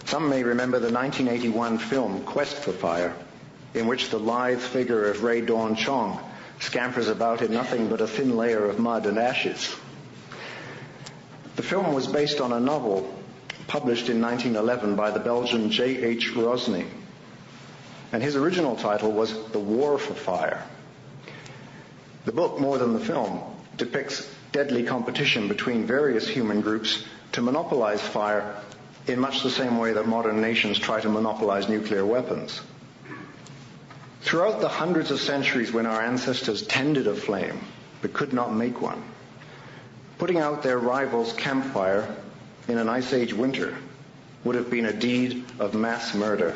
Some may remember the 1981 film Quest for Fire, in which the lithe figure of Ray Dawn Chong scampers about in nothing but a thin layer of mud and ashes. The film was based on a novel published in 1911 by the Belgian J.H. Rosny, and his original title was The War for Fire. The book, more than the film, depicts deadly competition between various human groups to monopolize fire in much the same way that modern nations try to monopolize nuclear weapons. Throughout the hundreds of centuries when our ancestors tended a flame but could not make one, putting out their rival's campfire in an Ice Age winter would have been a deed of mass murder.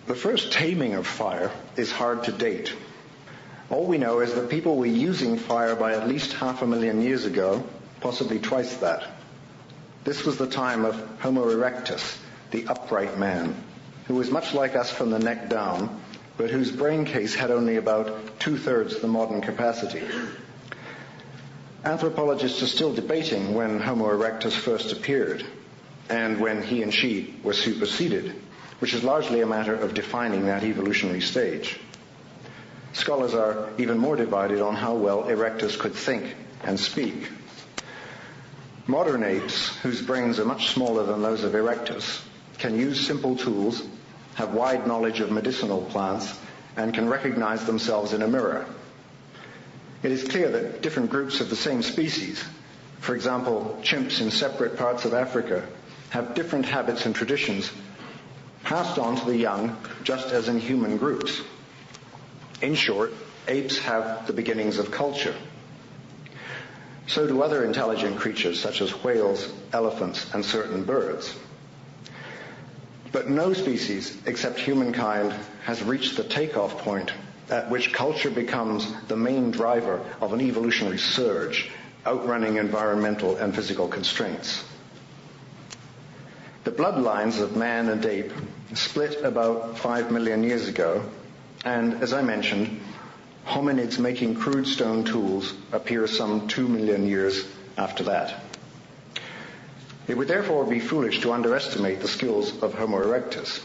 The first taming of fire is hard to date. All we know is that people were using fire by at least 500,000 years ago, possibly twice that. This was the time of Homo erectus, the upright man, who was much like us from the neck down, but whose brain case had only about 2/3 the modern capacity. Anthropologists are still debating when Homo erectus first appeared and when he and she were superseded, which is largely a matter of defining that evolutionary stage. Scholars are even more divided on how well erectus could think and speak. Modern apes, whose brains are much smaller than those of erectus, can use simple tools, have wide knowledge of medicinal plants, and can recognize themselves in a mirror. It is clear that different groups of the same species, for example, chimps in separate parts of Africa, have different habits and traditions passed on to the young just as in human groups. In short, apes have the beginnings of culture. So do other intelligent creatures such as whales, elephants, and certain birds. But no species except humankind has reached the takeoff point at which culture becomes the main driver of an evolutionary surge, outrunning environmental and physical constraints. The bloodlines of man and ape split about 5 million years ago, and as I mentioned, hominids making crude stone tools appear some 2 million years after that. It would therefore be foolish to underestimate the skills of Homo erectus,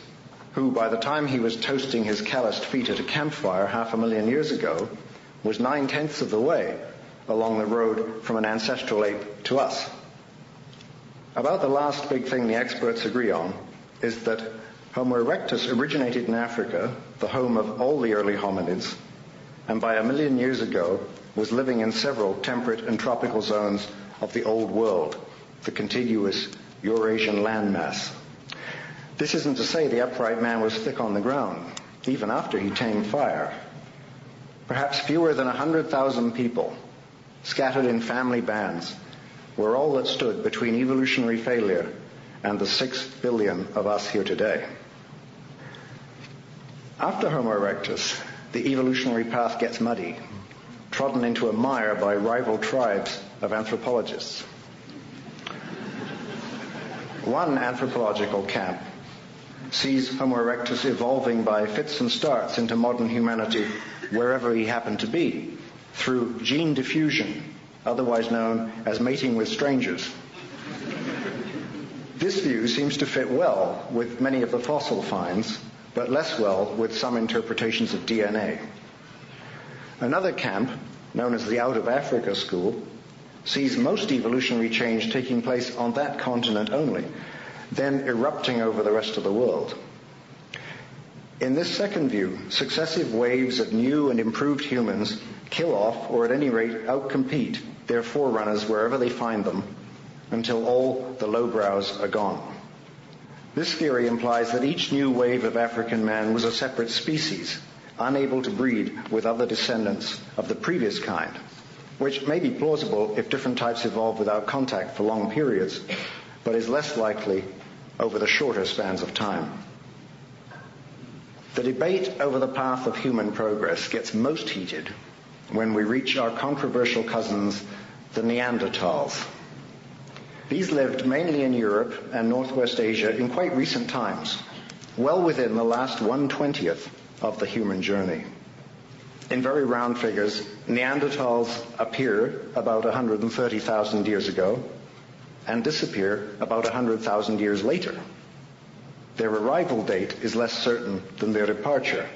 who, by the time he was toasting his calloused feet at a campfire 500,000 years ago, was 9/10 of the way along the road from an ancestral ape to us. About the last big thing the experts agree on is that Homo erectus originated in Africa, the home of all the early hominids, and by 1 million years ago was living in several temperate and tropical zones of the Old World, the contiguous Eurasian landmass. This isn't to say the upright man was thick on the ground, even after he tamed fire. Perhaps fewer than 100,000 people, scattered in family bands, were all that stood between evolutionary failure and the 6 billion of us here today. After Homo erectus, the evolutionary path gets muddy, trodden into a mire by rival tribes of anthropologists. One anthropological camp sees Homo erectus evolving by fits and starts into modern humanity wherever he happened to be, through gene diffusion, otherwise known as mating with strangers. This view seems to fit well with many of the fossil finds, but less well with some interpretations of DNA. Another camp, known as the Out of Africa school, sees most evolutionary change taking place on that continent only, then erupting over the rest of the world. In this second view, successive waves of new and improved humans kill off, or at any rate outcompete, their forerunners wherever they find them, until all the lowbrows are gone. This theory implies that each new wave of African man was a separate species, unable to breed with other descendants of the previous kind, which may be plausible if different types evolve without contact for long periods, but is less likely over the shorter spans of time. The debate over the path of human progress gets most heated when we reach our controversial cousins, the Neanderthals. These lived mainly in Europe and Northwest Asia in quite recent times, well within the last 1/20th of the human journey. In very round figures, Neanderthals appear about 130,000 years ago, and disappear about 100,000 years later. Their arrival date is less certain than their departure,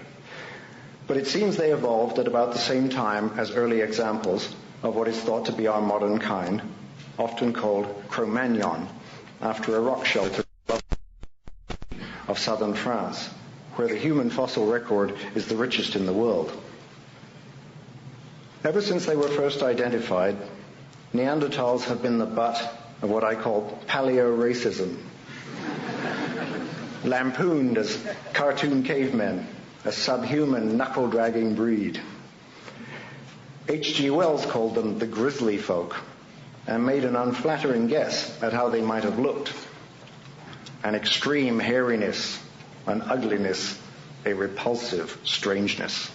but it seems they evolved at about the same time as early examples of what is thought to be our modern kind, often called Cro-Magnon, after a rock shelter of southern France, where the human fossil record is the richest in the world. Ever since they were first identified, Neanderthals have been the butt of what I call paleo-racism, lampooned as cartoon cavemen, a subhuman, knuckle-dragging breed. H.G. Wells called them the grizzly folk and made an unflattering guess at how they might have looked. An extreme hairiness, an ugliness, a repulsive strangeness.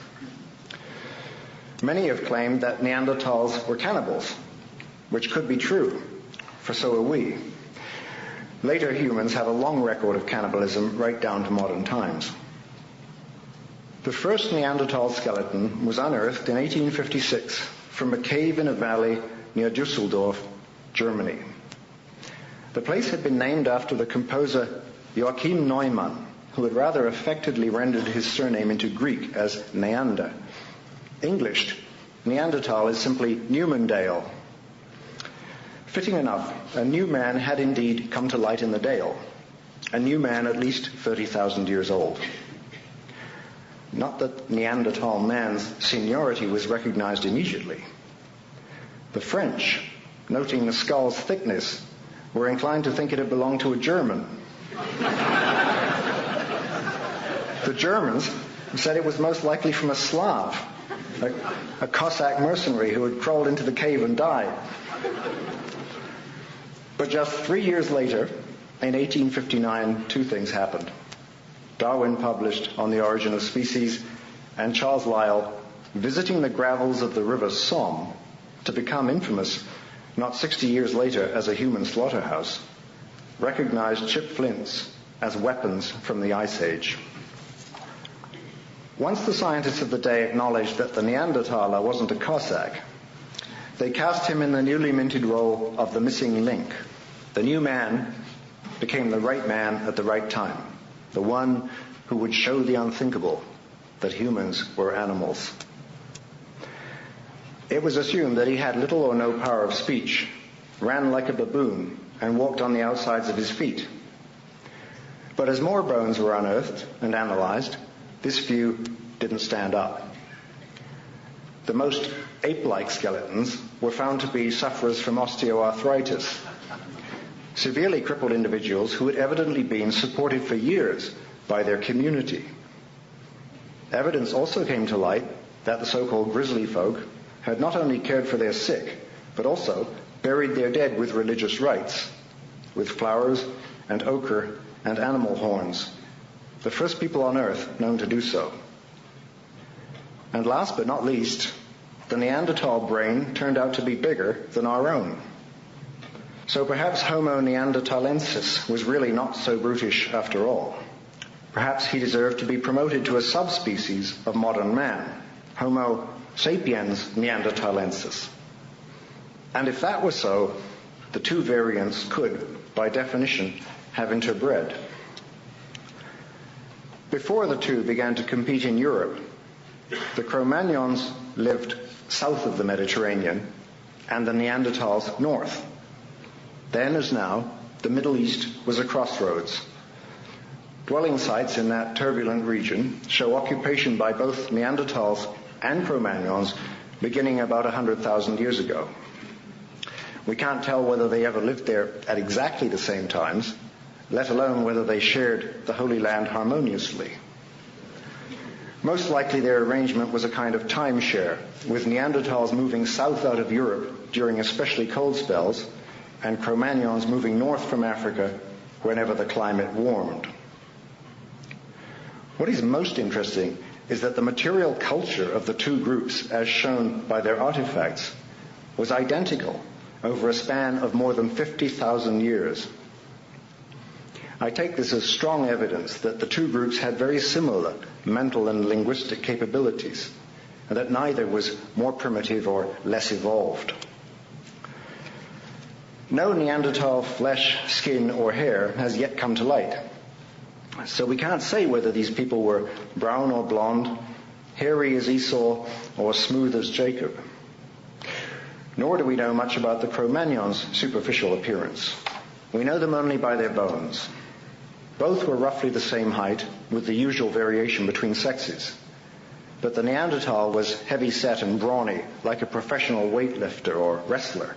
Many have claimed that Neanderthals were cannibals, which could be true, for so are we. Later humans have a long record of cannibalism right down to modern times. The first Neanderthal skeleton was unearthed in 1856 from a cave in a valley near Düsseldorf, Germany. The place had been named after the composer Joachim Neumann, who had rather affectedly rendered his surname into Greek as Neander. Englished, Neanderthal is simply Newmandale. Fitting enough, a new man had indeed come to light in the dale, a new man at least 30,000 years old. Not that Neanderthal man's seniority was recognized immediately. The French, noting the skull's thickness, were inclined to think it had belonged to a German. The Germans said it was most likely from a Slav, a Cossack mercenary who had crawled into the cave and died. But just 3 years later, in 1859, two things happened. Darwin published On the Origin of Species, and Charles Lyell, visiting the gravels of the river Somme to become infamous not 60 years later as a human slaughterhouse, recognized chip flints as weapons from the Ice Age. Once the scientists of the day acknowledged that the Neanderthaler wasn't a Cossack, they cast him in the newly minted role of the missing link. The new man became the right man at the right time, the one who would show the unthinkable, that humans were animals. It was assumed that he had little or no power of speech, ran like a baboon, and walked on the outsides of his feet. But as more bones were unearthed and analyzed, this view didn't stand up. The most ape-like skeletons were found to be sufferers from osteoarthritis, severely crippled individuals who had evidently been supported for years by their community. Evidence also came to light that the so-called grizzly folk had not only cared for their sick, but also buried their dead with religious rites, with flowers and ochre and animal horns, the first people on Earth known to do so. And last but not least, the Neanderthal brain turned out to be bigger than our own. So perhaps Homo neanderthalensis was really not so brutish after all. Perhaps he deserved to be promoted to a subspecies of modern man, Homo sapiens neanderthalensis. And if that was so, the two variants could, by definition, have interbred. Before the two began to compete in Europe, the Cro-Magnons lived south of the Mediterranean and the Neanderthals north. Then, as now, the Middle East was a crossroads. Dwelling sites in that turbulent region show occupation by both Neanderthals and Cro-Magnons beginning about 100,000 years ago. We can't tell whether they ever lived there at exactly the same times, let alone whether they shared the Holy Land harmoniously. Most likely their arrangement was a kind of timeshare, with Neanderthals moving south out of Europe during especially cold spells, and Cro-Magnons moving north from Africa whenever the climate warmed. What is most interesting is that the material culture of the two groups, as shown by their artifacts, was identical over a span of more than 50,000 years. I take this as strong evidence that the two groups had very similar mental and linguistic capabilities, and that neither was more primitive or less evolved. No Neanderthal flesh, skin, or hair has yet come to light. So we can't say whether these people were brown or blonde, hairy as Esau, or smooth as Jacob. Nor do we know much about the Cro-Magnons' superficial appearance. We know them only by their bones. Both were roughly the same height, with the usual variation between sexes. But the Neanderthal was heavy-set and brawny, like a professional weightlifter or wrestler.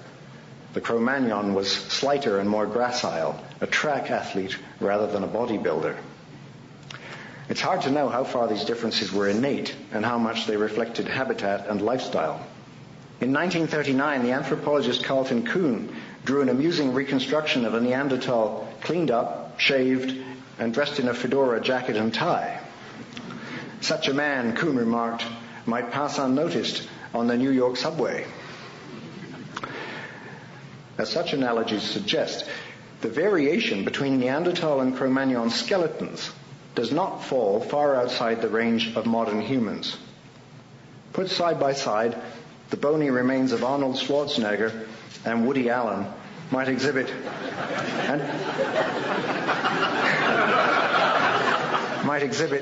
The Cro-Magnon was slighter and more gracile, a track athlete rather than a bodybuilder. It's hard to know how far these differences were innate and how much they reflected habitat and lifestyle. In 1939, the anthropologist Carlton Kuhn drew an amusing reconstruction of a Neanderthal cleaned up, shaved, and dressed in a fedora jacket and tie. Such a man, Kuhn remarked, might pass unnoticed on the New York subway. As such analogies suggest, the variation between Neanderthal and Cro-Magnon skeletons does not fall far outside the range of modern humans. Put side by side, the bony remains of Arnold Schwarzenegger and Woody Allen might exhibit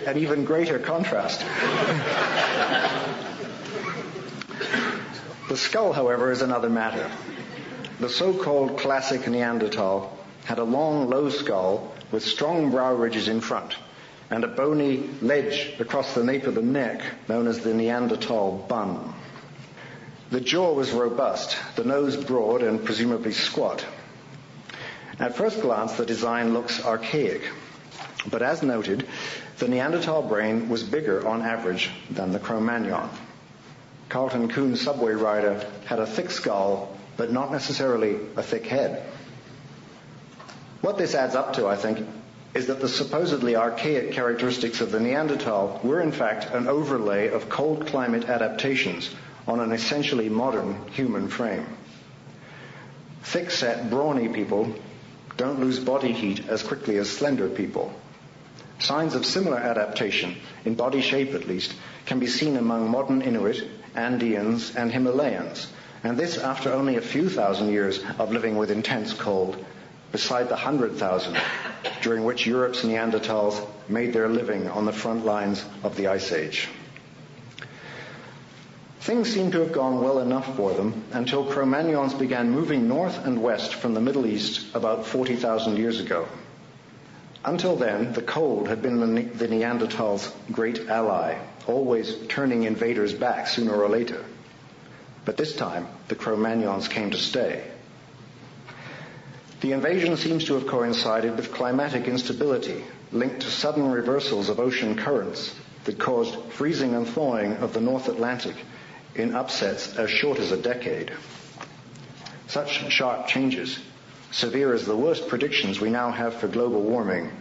an even greater contrast. The skull, however, is another matter. The so-called classic Neanderthal had a long, low skull with strong brow ridges in front and a bony ledge across the nape of the neck known as the Neanderthal bun. The jaw was robust, the nose broad and presumably squat. At first glance, the design looks archaic, but as noted, the Neanderthal brain was bigger on average than the Cro-Magnon. Carlton Kuhn's subway rider had a thick skull, but not necessarily a thick head. What this adds up to, I think, is that the supposedly archaic characteristics of the Neanderthal were in fact an overlay of cold climate adaptations on an essentially modern human frame. Thick-set, brawny people don't lose body heat as quickly as slender people. Signs of similar adaptation, in body shape at least, can be seen among modern Inuit, Andeans, and Himalayans, and this after only a few thousand years of living with intense cold, beside the 100,000 during which Europe's Neanderthals made their living on the front lines of the Ice Age. Things seem to have gone well enough for them until Cro-Magnons began moving north and west from the Middle East about 40,000 years ago. Until then, the cold had been the Neanderthals' great ally, always turning invaders back sooner or later. But this time, the Cro-Magnons came to stay. The invasion seems to have coincided with climatic instability linked to sudden reversals of ocean currents that caused freezing and thawing of the North Atlantic in upsets as short as a decade. Such sharp changes, severe as the worst predictions we now have for global warming,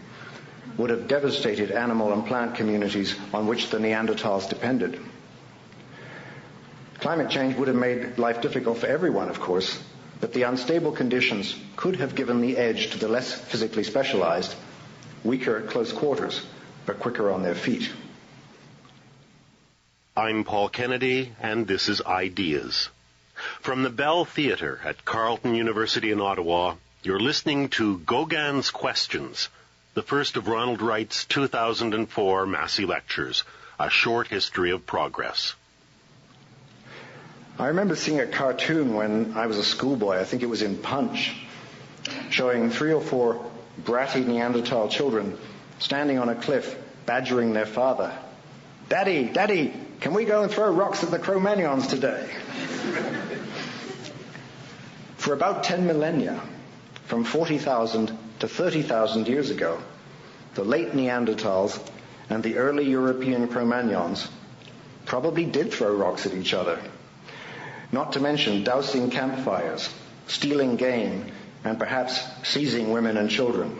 would have devastated animal and plant communities on which the Neanderthals depended. Climate change would have made life difficult for everyone, of course, but the unstable conditions could have given the edge to the less physically specialized, weaker at close quarters, but quicker on their feet. I'm Paul Kennedy, and this is Ideas. From the Bell Theatre at Carleton University in Ottawa, you're listening to Gaugin Questions, the first of Ronald Wright's 2004 Massey Lectures, A Short History of Progress. I remember seeing a cartoon when I was a schoolboy, I think it was in Punch, showing 3 or 4 bratty Neanderthal children standing on a cliff badgering their father. "Daddy, Daddy, can we go and throw rocks at the Cro-Magnons today?" For about 10 millennia, from 40,000 to 30,000 years ago, the late Neanderthals and the early European Cro-Magnons probably did throw rocks at each other, not to mention dousing campfires, stealing game, and perhaps seizing women and children.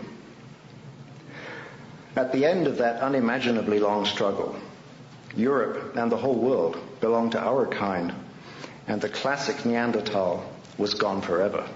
At the end of that unimaginably long struggle, Europe and the whole world belonged to our kind, and the classic Neanderthal was gone forever.